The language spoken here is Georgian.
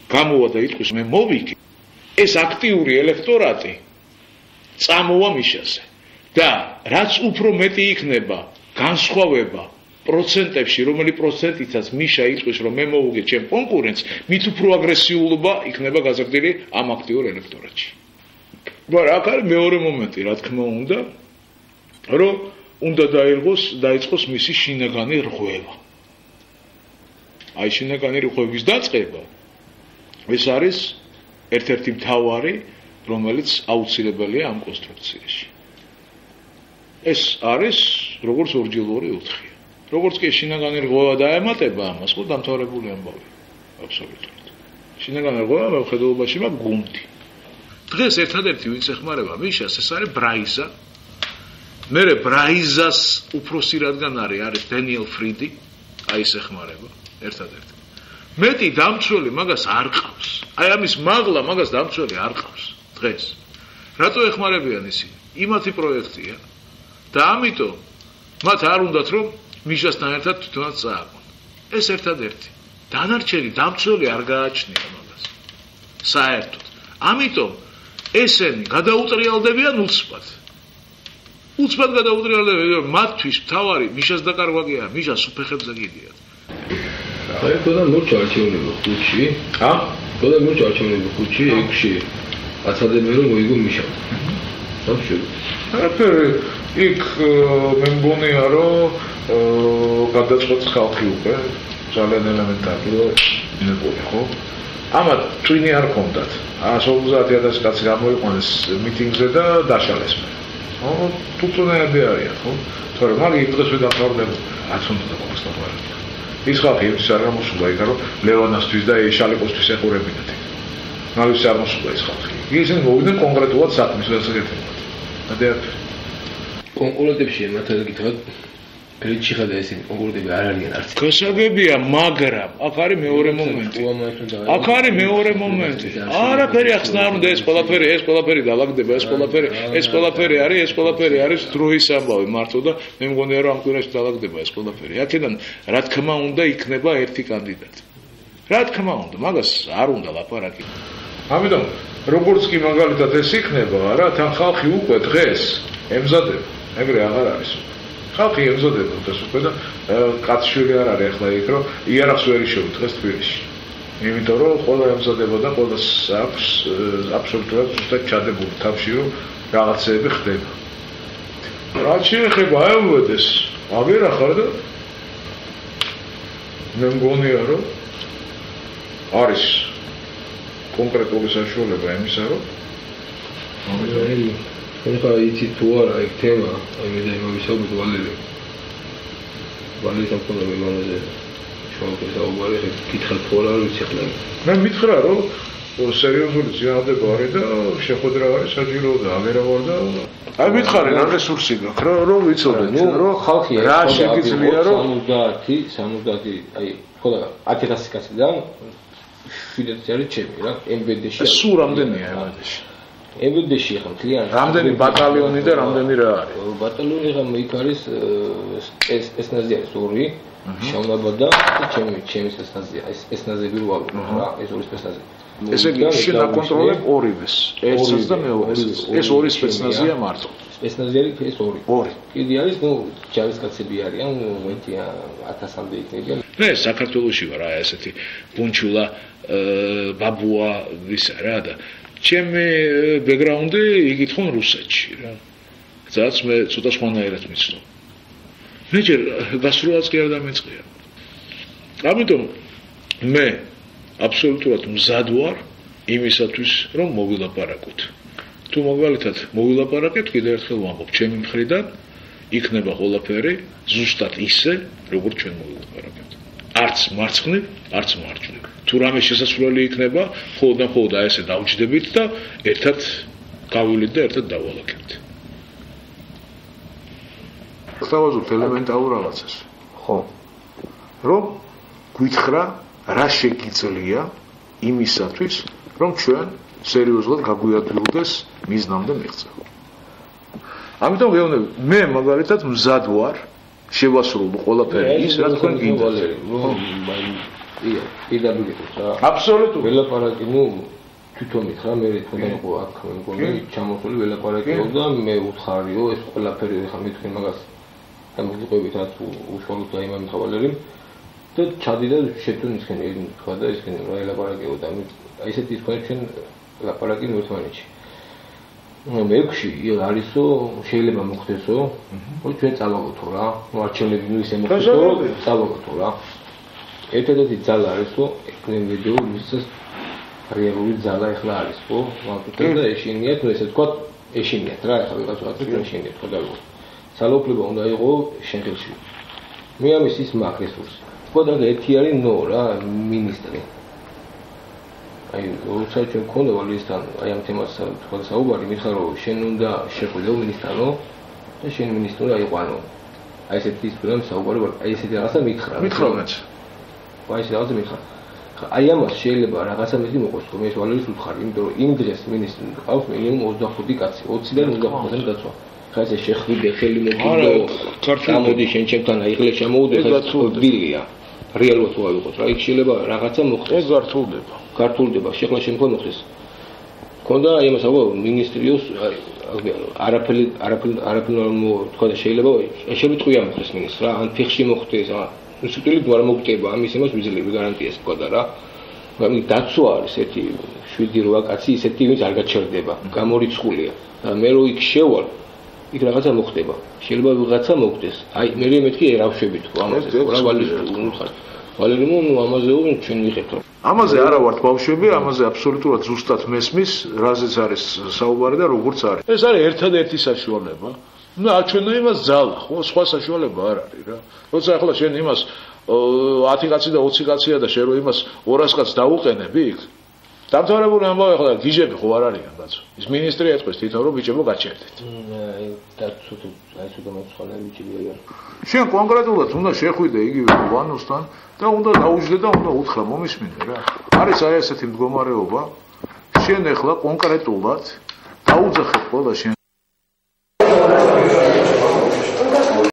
გამოვა და იტყვის მე მოვიქი, ეს აქტიური ელექტორატი წამოვა მიშაზე. და რაც უფრო მეტი იქნება განსხვავება პროცენტებში, რომელი პროცენტითაც მიშა იტყვის, რომ მე მოვუგე ჩემ კონკურენტს, მით უფრო აგრესიულობა იქნება გაზრდილი ამ აქტიურ ელექტორატში. მაგრამ აქ არის მეორე მომენტი, რა თქმა უნდა, რომ უნდა დაიწყოს მისი შინაგანი რღვევა. აი შინაგანი რღვევის დაწყება ეს არის ერთ-ერთი მთავარი, რომელიც აუცილებელია ამ კონსტრუქციაში. ეს არის როგორც ორჯილოური ოთხია. როგორც კი შინაგანი რღვევა დაემატება ამას, ხო დამთავრებული ამბავი. აბსოლუტურად. შინაგანი რღვევა მხედველობაში მაქვს გუნდი. დღეს ერთადერთი ვინც ეხმარება მიშას, ეს არის ბრაიზა. მერე ბრაიზას უფროსი რადგან არის დენიელ ფრიდი, აი ეს ეხმარება ერთადერთი. მეტი დამცველი მაგას არ ყავს. აი ამის მაღლა მაგას დამცველი არ ყავს დღეს. რატო ეხმარებიან ისინი? იმათი პროექტია და ამიტომ მათ არ უნდათ რომ მიშასთან ერთად თვითონაც წააგონ. ეს ერთადერთი. დანარჩენი დამცველი არ გააჩნია მაგას. საერთოდ. ამიტომ ესენი გადაუტრიალდებიან უცბად. უცბად გადაუტრიალდებიან, მათთვის მთავარი მიშას დაკარგვა კი არა, მიშას უფეხებზე გიდიათ. აი ხოდა მორჩა არჩევნები ხუთში. ხოდა მორჩა არჩევნები ხუთში, 6-ში. აცადებენ რომ მოიგო მიშა. სამშვიდობო. არაფერი იქ მე მგონია რომ გადაწყვეტს ხალხი უკვე ძალიან ელემენტარია ნებოდი ხო? ამათ twin არ ქონდათ. 150,000 კაცი გამოიყვანეს მიტინგზე და დაშალეს მე. ხო, თუწუნეები არიან, ხო? თორემ მაგ იმ დღეს ვიდამთავრდება, რაც უნდა დაგვასწავლოთ. ის ხალხი ის არ გამოსულა იქ რომ ლევანასთვის და შალიკოსთვის ეხურებინათ. მაგის არ მოსულა ის ხალხი. ისინი მოვიდნენ კონკრეტულად საქმის გასაკეთებლად. კონკურენტებში მათად გითხრათ გრეჩი ხადა ესენი კონკურენტები არ არიან არც. გასაგებია, მაგრამ აქ არის მეორე მომენტი. აქ არის მეორე მომენტი. არაფერი ახს არ უნდა ეს ყველაფერი დაალაგდება, ეს ყველაფერი არის დროის ამბავი მართლა და მე მგონია რომ ამ კვირაში დაალაგდება ეს ყველაფერი. აქედან რა თქმა უნდა იქნება ერთი კანდიდატი. რა თქმა უნდა, მაგას არ უნდა ლაპარაკი. ამიტომ როგორც კი მაგალითად ეს იქნება, რა თან ხალხი უკვე დღეს ემზადება, ეგრე აღარ არის. ხალხი ემზადება დღეს უკვე და კაცშვილი არ არის ახლა იქ რომ იარაღს ვერ იშოვი დღეს თბილისში. იმიტომ რომ ყველა ემზადება და ყველას აქვს აბსოლუტურად ზუსტად ჩადებული თავში რომ რაღაცეები ხდება. რაც შეეხება აევოდეს, აღერახარ და მე მგონია რომ არის კონკრეტული საშუალება იმისა რომ ხა იცი თუ არა ეგ თემა, აი მე და იმავისაუბრეთ ვალერი სამყარო მეგონაზე შევაკეთე საუბარი, გითხრათ თუ არა ვიცი ახლა. მე მითხრა რომ სერიოზული ძიადება არის და შეხვედრა არის საჭირო და აღერა ვარ და აი მითხარი რა რესურსი გაქვს რომ ვიცოდეთ რომ ხალხი რა შეგიძლია რომ 70 აი ხოდა 10,000 კაციდან 7 არის ჩემი რა MBD-ში. სულ რამდენია MBD-ში? MBD-ში ხა მთლიანი რამდენი ბატალიონი და რამდენი რა არის? ბატალიონი ხა იქ არის ესნაზი არის 2, შავნაბადა და ჩემი ესნაზია. ესნაზები რო არის რა, ეს ორი ესნაზი. ესე იგი შენ აკონტროლებ ორივეს, ერთსაც და მეორეს. ეს ორი სპეცნაზია მარტო. სპეცნაზი არის ეს ორი. კიდე არის ჯარისკაცები არიან, მომენტია 1000-მდე იქნებიან. მე საქართველოში ვარ, აი ესეთი ბუნჩულა ბაბუა ვისა რა და ჩემი ბექგრაუნდი იგი თქონ რუსეთში რა. სადაც მე ცოტა სხვანაირად მიცნობ. მე ჯერ გასროლაც კი არ დამეწყია. ამიტომ მე აბსოლუტურად მზად ვარ იმისათვის რომ მოვილაპარაკოთ. თუ მაგალითად მოვილაპარაკეთ, კიდევ ერთხელ ვამბობ, ჩემი მხრიდან იქნება ყველაფერი ზუსტად ისე, როგორც ჩვენ მოვილაპარაკეთ. არც მარცხნივ, არც მარჯვნივ. თუ რამე შესაძლებელი იქნება, მხოლოდ აი ესე დავჯდებით და ერთად გავივლით და ერთად დავალაგებთ. ხსავაზობთ ელემენტარულ რაღაცას. ხო. რომ გითხრა რა შეგიძლია იმისათვის, რომ ჩვენ სერიოზულად გაგვიადგილდეს მიზნამდე მიღწევა. ამიტომ ვეუბნები, მე მაგალითად მზად ვარ შევასრულო ყველაფერი ის, რა თქვენ გინდათ. ია, პირდაპირ რა. აბსოლუტურად. ველაპარაკი, თვითონ მითხრა, მე თვითონ იყო აქ მეგონი ჩამოსული ველაპარაკიო და მე უთხარიო ეს ყველაფერი ხა მithქი მაგას. ამოგვიყვებით რაც უშუალოდ დაიმამით ხავალერი და ჩადიდა შეთუნ ისქენი თქვა და ისქენი რა ელაპარაკიო და აი ესეთი თქვა ჩვენ ლაპარაკი ერთმანეთში. მეებში არისო შეიძლება მოხდესო, ჩვენ წავაგოთო რა, არჩევნები ისე მოხდესო, წავაგოთო რა. ერთადერთი ძალა არისო, ეკნემ ვიდეო მისცეს რეალური ძალა ეხლა არის, ხო? ვაკეთებ და ეშინიათ, ესე თქვა ეშინიათ რა, ეხლა ვიღაცა ეშინიათ ხო და ძალაუფლება უნდა იყო შენ ხელში. მე ამის ის მაგ რესურსი. ხო და ერთი არის ნო რა, მინისტრი. აი, როცა ჩვენ მქონდა ვალისთან, აი ამ თემას თქვა საუბარი, მითხრა რომ შენ უნდა შეხვიდეო მინისტრანო და შენ მინისტრი აიყვანო. აი ესეთი ის პრობლემა საუბარი, აი ესეთი რაღაცა მითხრა. მითხრა მეც. აი ეს რაღაცა მითხრა. აი ამას შეიძლება რაღაცა მეტი მოყოს, რომ ეს ვალერის უთხარი, იმიტომ რომ იმ დღეს მინისტრი ყავს მინიმუმ 25 კაცი, 20-დან 25-მდე დაცვა. ხაზე შეხვიდე ხელი მოგიდო გამოდი შენ ჩემთან აიღლე შემოუდე დილია რეალურად ვაიღოთ რა იქ შეიძლება რაღაცა მოხდეს ეს გართულდება შეხლა შემდგომ მოხდეს ქონდა აი ამას აღო მინისტრიოს არაფერი თქვა და შეიძლება შემიტყვია მოხდეს მინისტრ რა ან ფეხში მოხდეს რა სიტყვით არ მოგტება ამის იმას ვიძლები გარანტიას თქვა და რა მაგრამ დაცვა არის ერთი 7-8 კაცი ისეთი ვინც არ გაჩერდება გამორიცხულია და მე რო იქ შევალ იქ რაღაცა მოხდება. შეიძლება ვიღაცა მოხდეს. აი, მე მეთქი ერავშვები თუ ამაზე. რა ვალერი ამაზე ჩვენ ვიხებთ. ამაზე არა ვართ ბავშვები, ამაზე აბსოლუტურად ზუსტად მესმის, რაზეც არის საუბარი და როგორც არის. ეს არის ერთადერთი საშუალება. აჩვენო იმას ძალა, ხო, სხვა საშუალება არ არის რა. როცა ახლა შენ იმას 10 კაცი და 20 კაცია და შენ რო იმას 200 კაცს დაუყენები იქ დამთავრებული ამბავი ახლა გიჟები ხო არ არიან ბაცო. ის მინისტრი ეთქვის თვითონ რომ ბიჭებო გაჩერდეთ. და ცუდ მოცხალე ბიჭები არიან. შენ კონკრეტულად უნდა შეხვიდე იგივე ვანოსთან და უნდა დაუჯდე და უნდა უთხრა მომისმინე რა. არის აი ესეთი მდგომარეობა. შენ ახლა კონკრეტულად დაუძახებ ყველა შენ